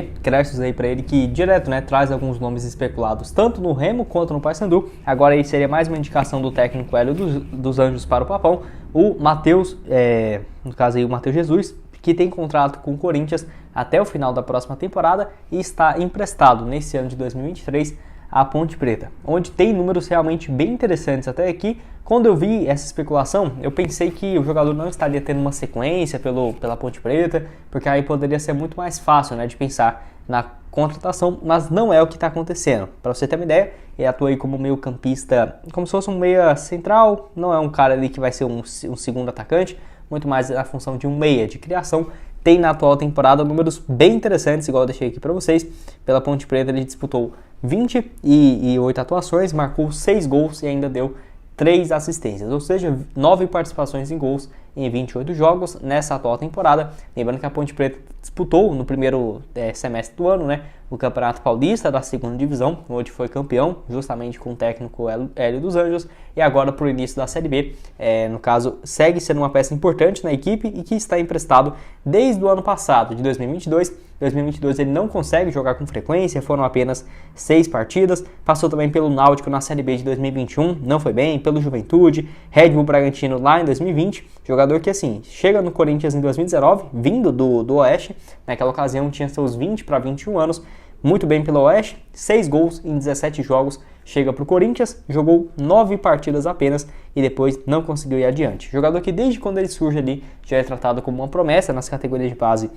Créditos aí para ele que direto, né, traz alguns nomes especulados tanto no Remo quanto no Paysandu. Agora aí seria mais uma indicação do técnico Hélio dos Anjos para o Papão, o Matheus, no caso aí o Matheus Jesus, que tem contrato com o Corinthians até o final da próxima temporada e está emprestado nesse ano de 2023 à Ponte Preta, onde tem números realmente bem interessantes até aqui. Quando eu vi essa especulação, eu pensei que o jogador não estaria tendo uma sequência pela Ponte Preta, porque aí poderia ser muito mais fácil, né, de pensar na contratação, mas não é o que está acontecendo. Para você ter uma ideia, ele atua aí como meio campista, como se fosse um meia central, não é um cara ali que vai ser um segundo atacante, muito mais na função de um meia de criação. Tem na atual temporada números bem interessantes, igual eu deixei aqui para vocês. Pela Ponte Preta ele disputou 28 atuações, marcou 6 gols e ainda deu 3 assistências, ou seja, 9 participações em gols em 28 jogos nessa atual temporada. Lembrando que a Ponte Preta disputou no primeiro semestre do ano, né, o Campeonato Paulista da segunda divisão, onde foi campeão, justamente com o técnico Hélio dos Anjos, e agora para o início da Série B, no caso, segue sendo uma peça importante na equipe e que está emprestado desde o ano passado, de 2022. 2022 ele não consegue jogar com frequência, foram apenas 6 partidas, passou também pelo Náutico na Série B de 2021, não foi bem, pelo Juventude, Red Bull Bragantino lá em 2020, jogador que assim, chega no Corinthians em 2019, vindo do Oeste, naquela ocasião tinha seus 20 para 21 anos, muito bem pelo Oeste, 6 gols em 17 jogos, chega para o Corinthians, jogou 9 partidas apenas e depois não conseguiu ir adiante. Jogador que desde quando ele surge ali já é tratado como uma promessa nas categorias de base,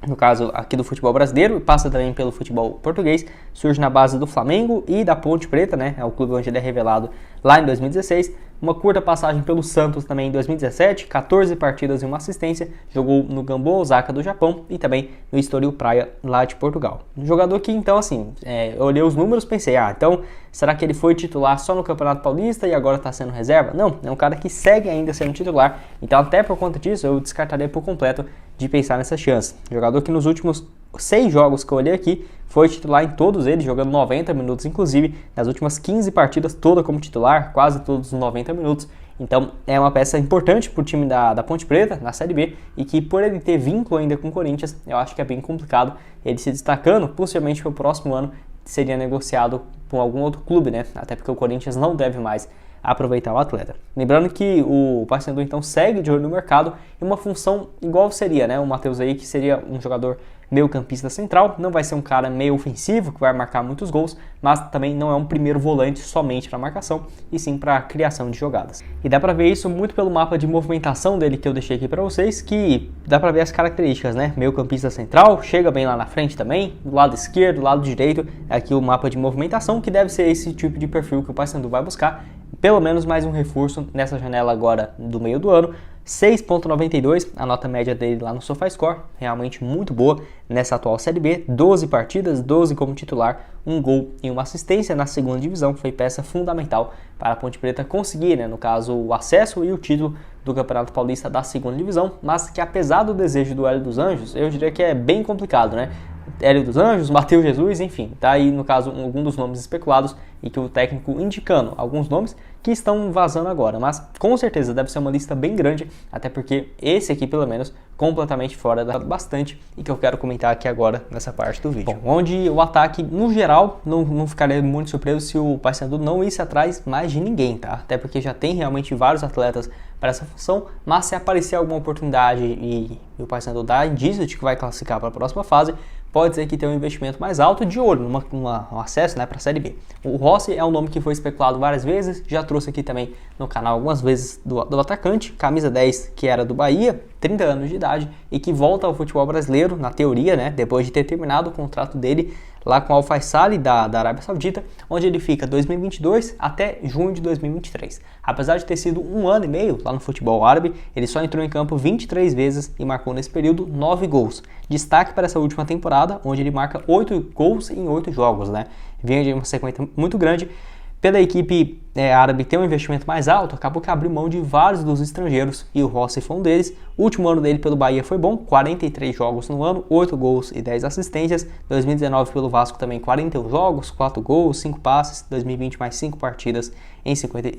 no caso aqui do futebol brasileiro, e passa também pelo futebol português, surge na base do Flamengo e da Ponte Preta, né, é o clube onde ele é revelado lá em 2016, uma curta passagem pelo Santos também em 2017, 14 partidas e uma assistência, jogou no Gambô Osaka do Japão e também no Estoril Praia lá de Portugal. Um jogador que então assim, eu olhei os números e pensei, então será que ele foi titular só no Campeonato Paulista e agora está sendo reserva? Não, é um cara que segue ainda sendo titular, então até por conta disso eu descartaria por completo de pensar nessa chance. Jogador que nos últimos 6 jogos que eu olhei aqui, foi titular em todos eles, jogando 90 minutos, inclusive nas últimas 15 partidas, toda como titular, quase todos os 90 minutos. Então é uma peça importante para o time da Ponte Preta, na Série B, e que por ele ter vínculo ainda com o Corinthians, eu acho que é bem complicado ele se destacando, possivelmente para o próximo ano seria negociado com algum outro clube, né? Até porque o Corinthians não deve mais aproveitar o atleta. Lembrando que o Paysandu então segue de olho no mercado em uma função igual seria, né, o Matheus aí, que seria um jogador meio campista central, não vai ser um cara meio ofensivo que vai marcar muitos gols, mas também não é um primeiro volante somente para marcação, e sim para criação de jogadas. E dá para ver isso muito pelo mapa de movimentação dele que eu deixei aqui para vocês, que dá para ver as características, né, meio campista central, chega bem lá na frente também, do lado esquerdo, do lado direito, aqui o mapa de movimentação, que deve ser esse tipo de perfil que o Paysandu vai buscar, pelo menos mais um reforço nessa janela agora do meio do ano. 6.92, a nota média dele lá no SofaScore, realmente muito boa nessa atual Série B, 12 partidas, 12 como titular, um gol e uma assistência na segunda divisão, foi peça fundamental para a Ponte Preta conseguir, né, no caso, o acesso e o título do Campeonato Paulista da segunda divisão, mas que apesar do desejo do Hélio dos Anjos, eu diria que é bem complicado, né? Hélio dos Anjos, Matheus Jesus, enfim, tá aí no caso algum dos nomes especulados e que o técnico indicando alguns nomes que estão vazando agora, mas com certeza deve ser uma lista bem grande, até porque esse aqui pelo menos completamente fora da bastante e que eu quero comentar aqui agora nessa parte do vídeo. Bom, onde o ataque no geral não ficaria muito surpreso se o Paysandu não isse atrás mais de ninguém, tá? Até porque já tem realmente vários atletas para essa função, mas se aparecer alguma oportunidade e o Paysandu dá indício de que vai classificar para a próxima fase, pode ser que tenha um investimento mais alto de olho um acesso, né, para a Série B. O Rossi é um nome que foi especulado várias vezes, já trouxe aqui também no canal algumas vezes do atacante, camisa 10 que era do Bahia, 30 anos de idade e que volta ao futebol brasileiro, na teoria, né, depois de ter terminado o contrato dele lá com o Al Faisaly da Arábia Saudita, onde ele fica 2022 até junho de 2023. Apesar de ter sido 1 ano e meio lá no futebol árabe, ele só entrou em campo 23 vezes e marcou nesse período 9 gols. Destaque para essa última temporada, onde ele marca 8 gols em 8 jogos, né? Vinha de uma sequência muito grande pela equipe árabe tem um investimento mais alto, acabou que abriu mão de vários dos estrangeiros e o Rossi foi um deles. O último ano dele pelo Bahia foi bom, 43 jogos no ano, 8 gols e 10 assistências. 2019 pelo Vasco também 41 jogos, 4 gols, 5 passes. 2020 mais 5 partidas,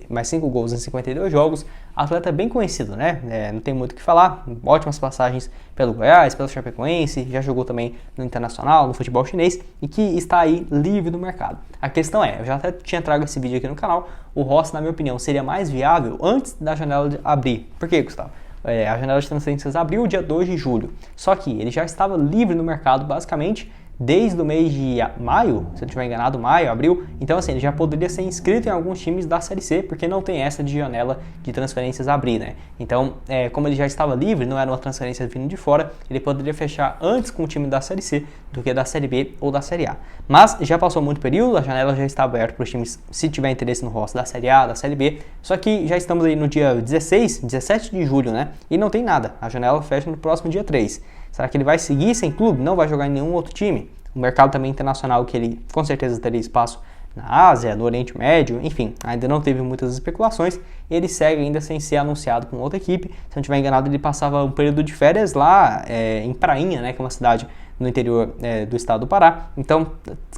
mais 5 gols em 52 jogos. Atleta bem conhecido, né? Não tem muito o que falar, ótimas passagens pelo Goiás, pelo Chapecoense, já jogou também no Internacional, no futebol chinês e que está aí livre do mercado. A questão é, eu já até tinha trago esse vídeo aqui no canal, o Rossi, na minha opinião, seria mais viável antes da janela de abrir. Por quê, Gustavo? A janela de transferências abriu dia 2 de julho, só que ele já estava livre no mercado basicamente desde o mês de maio, se eu não estiver enganado, maio, abril. Então assim, ele já poderia ser inscrito em alguns times da Série C, porque não tem essa de janela de transferências abrir, né? Então, como ele já estava livre, não era uma transferência vindo de fora, ele poderia fechar antes com o time da Série C do que da Série B ou da Série A. Mas já passou muito período, a janela já está aberta para os times, se tiver interesse no roster da Série A, da Série B, só que já estamos aí no dia 17 de julho, né? E não tem nada, a janela fecha no próximo dia 3. Será que ele vai seguir sem clube? Não vai jogar em nenhum outro time? O mercado também internacional, que ele com certeza teria espaço na Ásia, no Oriente Médio, enfim, ainda não teve muitas especulações. Ele segue ainda sem ser anunciado com outra equipe. Se não estiver enganado, ele passava um período de férias lá em Prainha, né, que é uma cidade no interior do estado do Pará. Então,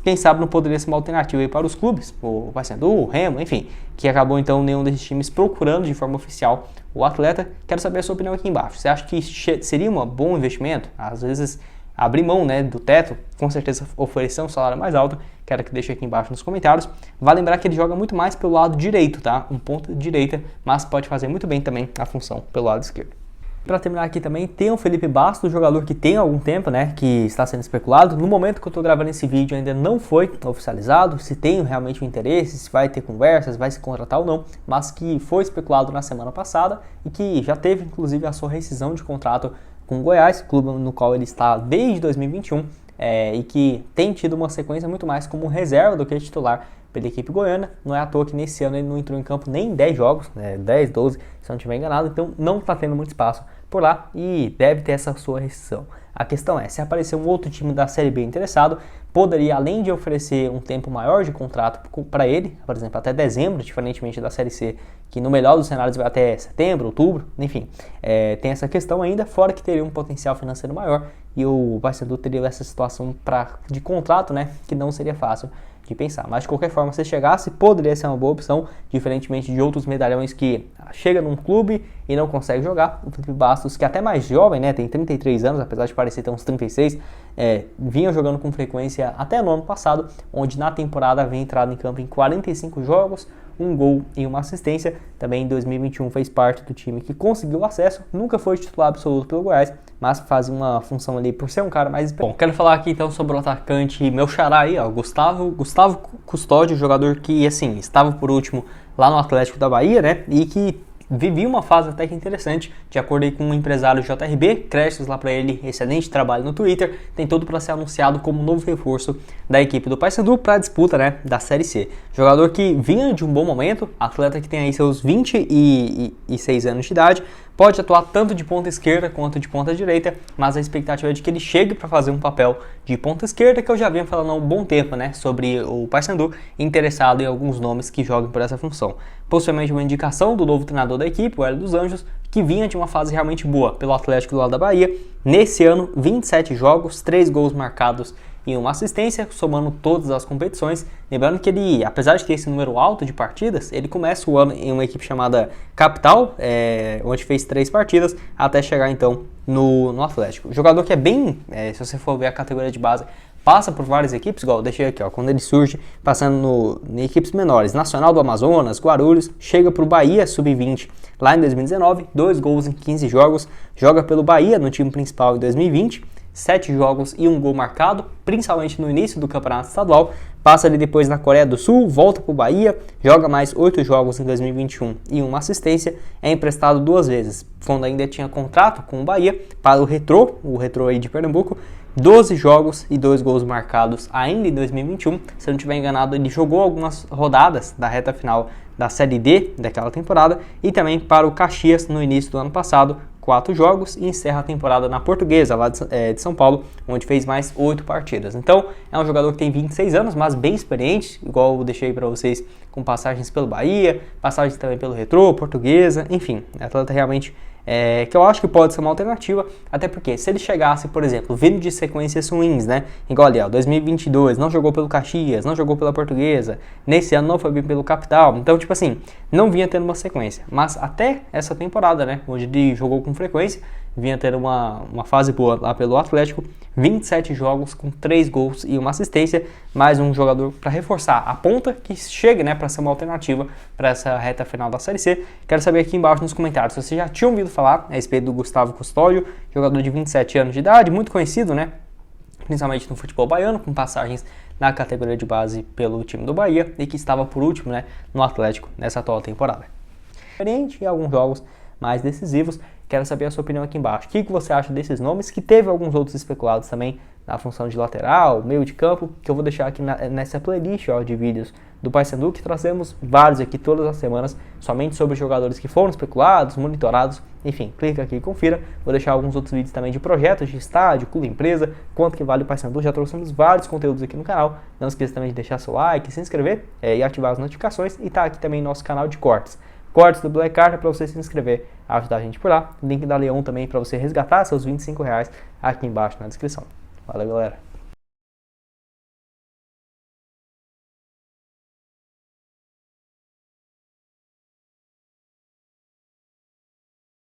quem sabe não poderia ser uma alternativa aí para os clubes, o Paysandu, o Remo, enfim, que acabou então nenhum desses times procurando de forma oficial o atleta. Quero saber a sua opinião aqui embaixo. Você acha que seria um bom investimento? Às vezes abrir mão, né, do teto, com certeza oferecer um salário mais alto. Quero que deixe aqui embaixo nos comentários. Vale lembrar que ele joga muito mais pelo lado direito, tá? Um ponto de direita, mas pode fazer muito bem também a função pelo lado esquerdo. Para terminar aqui também, tem o Felipe Bastos, jogador que tem algum tempo, né, que está sendo especulado. No momento que eu estou gravando esse vídeo ainda não foi oficializado, se tem realmente um interesse, se vai ter conversas, vai se contratar ou não, mas que foi especulado na semana passada e que já teve inclusive a sua rescisão de contrato com o Goiás, clube no qual ele está desde 2021 e que tem tido uma sequência muito mais como reserva do que titular pela equipe goiana. Não é à toa que nesse ano ele não entrou em campo nem em 10 jogos, 10, 12, se eu não estiver enganado, então não está tendo muito espaço por lá e deve ter essa sua rescisão. A questão é, se aparecer um outro time da Série B interessado, poderia, além de oferecer um tempo maior de contrato para ele, por exemplo, até dezembro, diferentemente da Série C, que no melhor dos cenários vai até setembro, outubro, enfim, tem essa questão ainda, fora que teria um potencial financeiro maior e o Paysandu teria essa situação de contrato, né, que não seria fácil de pensar. Mas de qualquer forma, se chegasse, poderia ser uma boa opção, diferentemente de outros medalhões que chega num clube e não consegue jogar. O Felipe Bastos, que é até mais jovem, né, tem 33 anos, apesar de parecer ter uns 36, vinha jogando com frequência até no ano passado, onde na temporada havia entrado em campo em 45 jogos, um gol e uma assistência. Também em 2021 fez parte do time que conseguiu acesso, nunca foi titular absoluto pelo Goiás, mas faz uma função ali por ser um cara mais... Bom, quero falar aqui então sobre o atacante, meu xará aí, ó, Gustavo Custódio, jogador que, assim, estava por último lá no Atlético da Bahia, né, e que vivia uma fase até que interessante, de acordo aí com o empresário JRB, créditos lá para ele, excelente trabalho no Twitter, tem tudo para ser anunciado como novo reforço da equipe do Paysandu para a disputa, né, da Série C. Jogador que vinha de um bom momento, atleta que tem aí seus 26 anos de idade, pode atuar tanto de ponta esquerda quanto de ponta direita, mas a expectativa é de que ele chegue para fazer um papel de ponta esquerda, que eu já vinha falando há um bom tempo, né, sobre o Paysandu, interessado em alguns nomes que joguem por essa função. Possivelmente uma indicação do novo treinador da equipe, o Hélio dos Anjos, que vinha de uma fase realmente boa pelo Atlético do lado da Bahia. Nesse ano, 27 jogos, 3 gols marcados e uma assistência, somando todas as competições. Lembrando que ele, apesar de ter esse número alto de partidas, ele começa o ano em uma equipe chamada Capital, onde fez 3 partidas, até chegar então no Atlético. Jogador que é bem, se você for ver a categoria de base, passa por várias equipes, igual eu deixei aqui, ó, quando ele surge, passando em equipes menores, Nacional do Amazonas, Guarulhos, chega para o Bahia Sub-20 lá em 2019, 2 gols em 15 jogos, joga pelo Bahia no time principal em 2020, 7 jogos e 1 gol marcado, principalmente no início do campeonato estadual, passa ali depois na Coreia do Sul, volta para o Bahia, joga mais 8 jogos em 2021 e uma assistência, é emprestado 2 vezes, quando ainda tinha contrato com o Bahia, para o Retrô aí de Pernambuco, 12 jogos e 2 gols marcados ainda em 2021, se eu não estiver enganado, ele jogou algumas rodadas da reta final da Série D daquela temporada e também para o Caxias no início do ano passado, 4 jogos e encerra a temporada na Portuguesa, lá de São Paulo, onde fez mais 8 partidas. Então, é um jogador que tem 26 anos, mas bem experiente, igual eu deixei para vocês, com passagens pelo Bahia, passagens também pelo Retrô, Portuguesa, enfim, atleta realmente que eu acho que pode ser uma alternativa, até porque se ele chegasse, por exemplo, vindo de sequências ruins, né, igual ali, ó, 2022, não jogou pelo Caxias, não jogou pela Portuguesa, nesse ano não foi bem pelo Capital, então, tipo assim, não vinha tendo uma sequência, mas até essa temporada, né, onde ele jogou com frequência, vinha tendo uma fase boa lá pelo Atlético, 27 jogos com 3 gols e uma assistência, mais um jogador para reforçar a ponta que chegue, né, para ser uma alternativa para essa reta final da Série C. Quero saber aqui embaixo nos comentários se vocês já tinham ouvido falar a respeito do Gustavo Custódio, jogador de 27 anos de idade, muito conhecido, né, principalmente no futebol baiano, com passagens na categoria de base pelo time do Bahia e que estava por último, né, no Atlético nessa atual temporada. Diferente em alguns jogos mais decisivos. Quero saber a sua opinião aqui embaixo. O que você acha desses nomes? Que teve alguns outros especulados também na função de lateral, meio de campo, que eu vou deixar aqui nessa playlist de vídeos do Paysandu, que trazemos vários aqui todas as semanas, somente sobre jogadores que foram especulados, monitorados, enfim, clica aqui e confira. Vou deixar alguns outros vídeos também de projetos, de estádio, clube, empresa, quanto que vale o Paysandu. Já trouxemos vários conteúdos aqui no canal. Não esqueça também de deixar seu like, se inscrever e ativar as notificações. E tá aqui também nosso canal de cortes. Cortes do Black Card para você se inscrever, ajudar a gente por lá. Link da Leon também para você resgatar seus R$25 aqui embaixo na descrição. Valeu, galera!